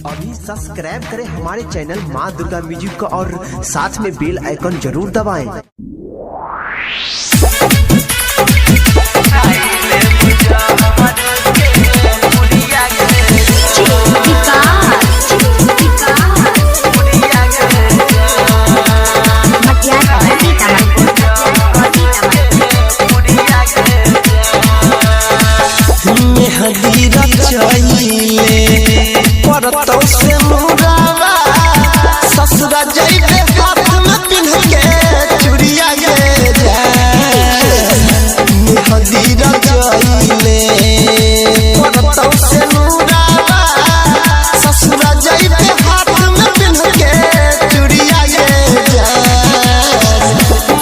अभी सब्सक्राइब करें हमारे चैनल माँ दुर्गा म्यूजिक को और साथ में बेल आइकन जरूर दबाएं। हदीरा चाहिए परतौ से मुरावा ससुरा जइबे हाथ में पिन्ह के चूड़िया गे जाए। हदीरा चाहिए परतौ से मुरावा ससुरा जइबे हाथ में पिन्ह के चूड़िया गे जाए।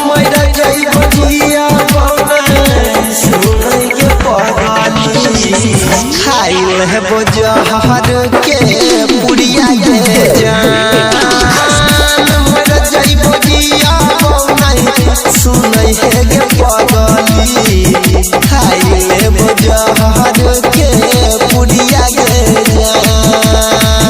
मैरा जइबे जिया बने सुनई के पगाली खाइल है बजहर के पुड़िया गे जान। मर जाइबो जिया नहीं सुनई है गे पगली खाइल है बजहर के पुड़िया गे जान।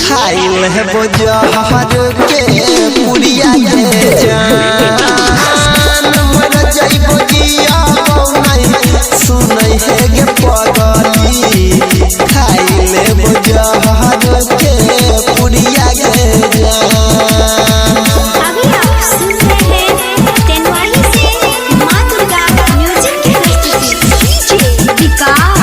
खाइल है बजहर के पुड़िया गे जान। मर जाइबो जिया नहीं सुनई है गे पगली खाइल है बजहर के पुड़िया गे जान। अभी आप सुन रहे हैं तेनवाली से माँ दुर्गा म्यूजिक की प्रस्तुति विकास।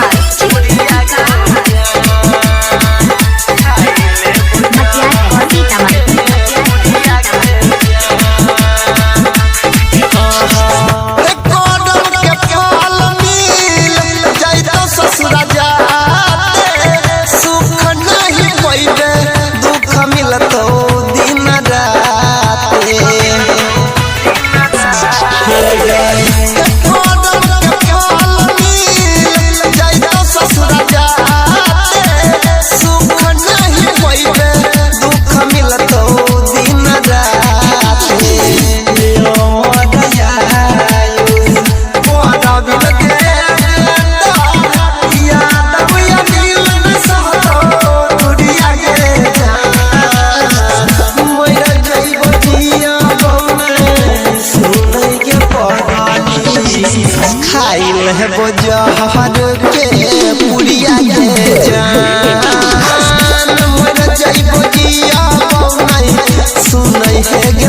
खाइल है बजहर के पुड़िया गे जान। मर जाइबो जिया नहीं सुनई है गे